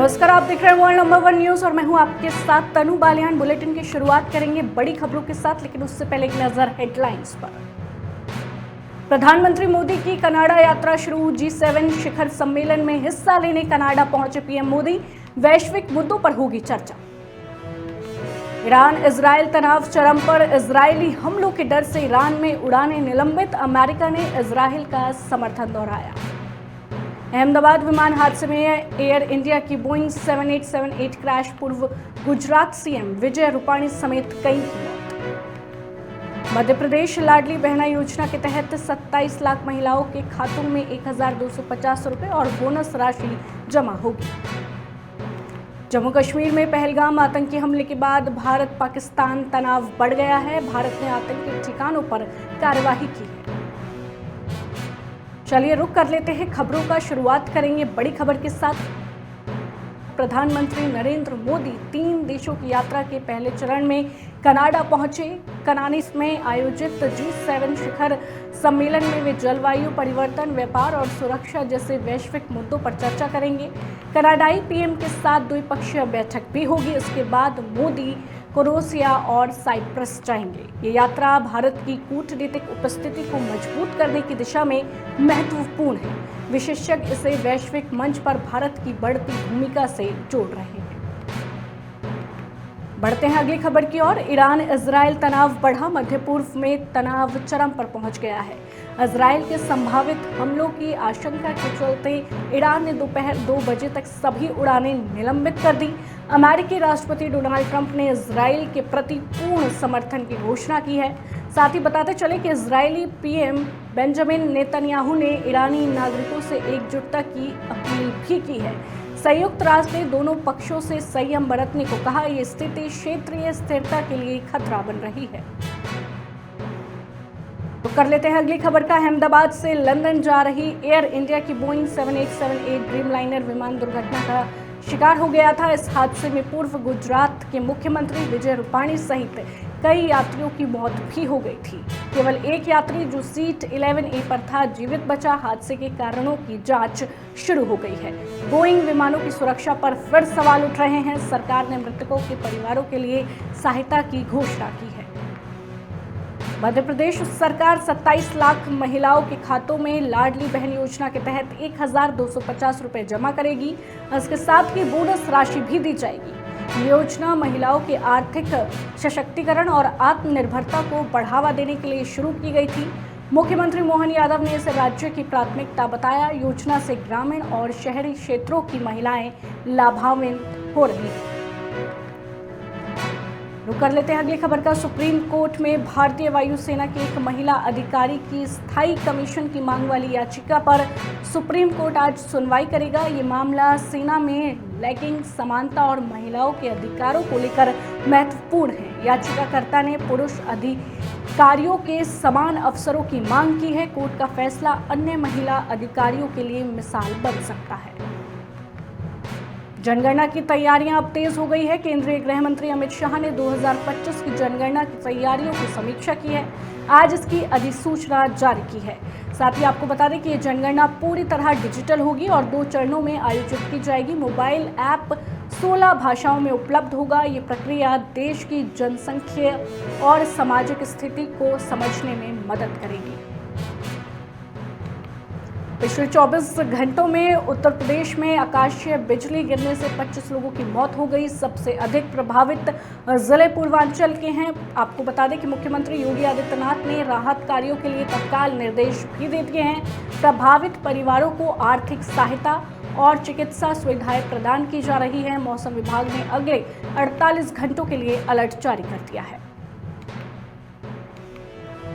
नमस्कार, आप देख रहे हैं वर्ल्ड नंबर 1 न्यूज और मैं हूं आपके साथ तनु बालियान। बुलेटिन की शुरुआत करेंगे बड़ी खबरों के साथ, लेकिन उससे पहले एक नजर हेडलाइंस पर। प्रधानमंत्री मोदी की कनाडा यात्रा शुरू। G7 शिखर सम्मेलन में हिस्सा लेने कनाडा पहुंचे पीएम मोदी। वैश्विक मुद्दों पर होगी चर्चा। ईरान इजरायल तनाव चरम पर। इजरायली हमलों के डर से ईरान में उड़ानें निलंबित। अमेरिका ने इजरायल का समर्थन दोहराया। अहमदाबाद विमान हादसे में एयर इंडिया की बोइंग 7878 क्रैश। पूर्व गुजरात सीएम विजय रूपाणी समेत कई की मौत। मध्य प्रदेश लाडली बहना योजना के तहत 27 लाख महिलाओं के खातों में 1250 रुपए और बोनस राशि जमा होगी। जम्मू कश्मीर में पहलगाम आतंकी हमले के बाद भारत पाकिस्तान तनाव बढ़ गया है। भारत ने आतंकी ठिकानों पर कार्रवाई की है। चलिए रुक कर लेते हैं खबरों का। शुरुआत करेंगे बड़ी खबर के साथ। प्रधानमंत्री नरेंद्र मोदी 3 देशों की यात्रा के पहले चरण में कनाडा पहुंचे। कनानिस में आयोजित G7 शिखर सम्मेलन में वे जलवायु परिवर्तन, व्यापार और सुरक्षा जैसे वैश्विक मुद्दों पर चर्चा करेंगे। कनाडाई पीएम के साथ द्विपक्षीय बैठक भी होगी। इसके बाद मोदी क्रोएशिया और साइप्रस जाएंगे। ये यात्रा भारत की कूटनीतिक उपस्थिति को मजबूत करने की दिशा में महत्वपूर्ण है। विशेषज्ञ इसे वैश्विक मंच पर भारत की बढ़ती भूमिका से जोड़ रहे हैं। बढ़ते हैं अगली खबर की ओर। ईरान इजरायल तनाव बढ़ा। मध्य पूर्व में तनाव चरम पर पहुंच गया है। इजरायल के संभावित हमलों की आशंका के चलते ईरान ने दोपहर 2 बजे तक सभी उड़ानें निलंबित कर दी। अमेरिकी राष्ट्रपति डोनाल्ड ट्रंप ने इजरायल के प्रति पूर्ण समर्थन की घोषणा की है। साथ ही बताते चले कि इजरायली पीएम बेंजामिन नेतन्याहू ने ईरानी नागरिकों से एकजुटता की अपील भी की है। संयुक्त राष्ट्र ने दोनों पक्षों से संयम बरतने को कहा। ये स्थिति क्षेत्रीय स्थिरता के लिए खतरा बन रही है। तो कर लेते हैं अगली खबर का। अहमदाबाद से लंदन जा रही एयर इंडिया की बोइंग 7878 ड्रीमलाइनर विमान दुर्घटना का शिकार हो गया था। इस हादसे में पूर्व गुजरात के मुख्यमंत्री विजय रूपाणी सहित कई यात्रियों की मौत भी हो गई थी। केवल एक यात्री जो सीट 11A पर था जीवित बचा। हादसे के कारणों की जांच शुरू हो गई है। बोइंग विमानों की सुरक्षा पर फिर सवाल उठ रहे हैं। सरकार ने मृतकों के परिवारों के लिए सहायता की घोषणा की है। मध्य प्रदेश सरकार 27 लाख महिलाओं के खातों में लाडली बहन योजना के तहत 1250 रुपए जमा करेगी। इसके साथ ही बोनस राशि भी दी जाएगी। योजना महिलाओं के आर्थिक सशक्तिकरण और आत्मनिर्भरता को बढ़ावा देने के लिए शुरू की गई थी। मुख्यमंत्री मोहन यादव ने इसे राज्य की प्राथमिकता बताया। योजना से ग्रामीण और शहरी क्षेत्रों की महिलाएं लाभान्वित हो रही हैं। रुक कर लेते हैं अगली खबर का। सुप्रीम कोर्ट में भारतीय वायुसेना की एक महिला अधिकारी की स्थायी कमीशन की मांग वाली याचिका पर सुप्रीम कोर्ट आज सुनवाई करेगा। ये मामला सेना में लैंगिक समानता और महिलाओं के अधिकारों को लेकर महत्वपूर्ण है। याचिकाकर्ता ने पुरुष अधिकारियों के समान अवसरों की मांग की है। कोर्ट का फैसला अन्य महिला अधिकारियों के लिए मिसाल बन सकता है। जनगणना की तैयारियां अब तेज हो गई है। केंद्रीय गृह मंत्री अमित शाह ने 2025 की जनगणना की तैयारियों की समीक्षा की है। आज इसकी अधिसूचना जारी की है। साथ ही आपको बता दें कि ये जनगणना पूरी तरह डिजिटल होगी और 2 चरणों में आयोजित की जाएगी। मोबाइल ऐप 16 भाषाओं में उपलब्ध होगा। ये प्रक्रिया देश की जनसंख्या और सामाजिक स्थिति को समझने में मदद करेगी। पिछले 24 घंटों में उत्तर प्रदेश में आकाशीय बिजली गिरने से 25 लोगों की मौत हो गई। सबसे अधिक प्रभावित जिले पूर्वांचल के हैं। आपको बता दें कि मुख्यमंत्री योगी आदित्यनाथ ने राहत कार्यों के लिए तत्काल निर्देश भी दे दिए हैं। प्रभावित परिवारों को आर्थिक सहायता और चिकित्सा सुविधाएं प्रदान की जा रही हैं। मौसम विभाग ने अगले 48 घंटों के लिए अलर्ट जारी कर दिया है।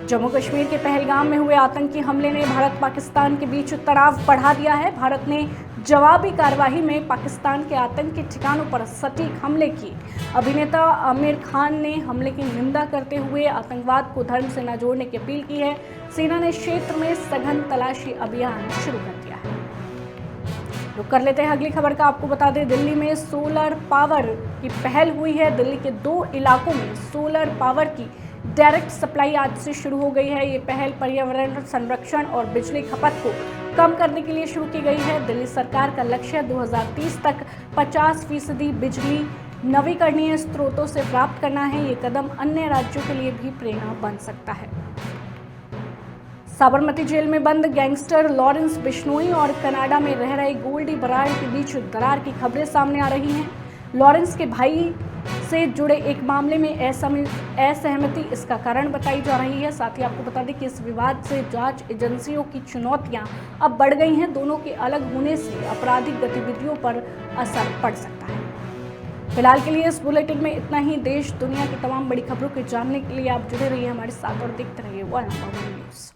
जम्मू कश्मीर के पहलगाम में हुए आतंकी हमले ने भारत पाकिस्तान के बीच तनाव बढ़ा दिया है। भारत ने जवाबी कार्रवाई में पाकिस्तान के आतंकी ठिकानों पर सटीक हमले किए। अभिनेता आमिर खान ने हमले की निंदा करते हुए आतंकवाद को धर्म से न जोड़ने की अपील की है। सेना ने क्षेत्र में सघन तलाशी अभियान शुरू कर दिया है। रुक कर लेते हैं अगली खबर का। आपको बता दें दिल्ली में सोलर पावर की पहल हुई है। दिल्ली के 2 इलाकों में सोलर पावर की डायरेक्ट सप्लाई आज से शुरू हो गई है। ये पहल पर्यावरण संरक्षण और बिजली खपत को कम करने के लिए शुरू की गई है। दिल्ली सरकार का लक्ष्य 2030 तक 50% बिजली नवीकरणीय स्रोतों से प्राप्त करना है। ये कदम अन्य राज्यों के लिए भी प्रेरणा बन सकता है। साबरमती जेल में बंद गैंगस्टर लॉरेंस बिश्नोई और कनाडा में रह रहे गोल्डी बराड़ के बीच दरार की खबरें सामने आ रही हैं। लॉरेंस के भाई से जुड़े एक मामले में असहमति इसका कारण बताई जा रही है। साथ ही आपको बता दें कि इस विवाद से जांच एजेंसियों की चुनौतियां अब बढ़ गई हैं। दोनों के अलग होने से आपराधिक गतिविधियों पर असर पड़ सकता है। फिलहाल के लिए इस बुलेटिन में इतना ही। देश दुनिया की तमाम बड़ी खबरों को जानने के लिए आप जुड़े रहिए हमारे साथ और देखते रहिए वन न्यूज़।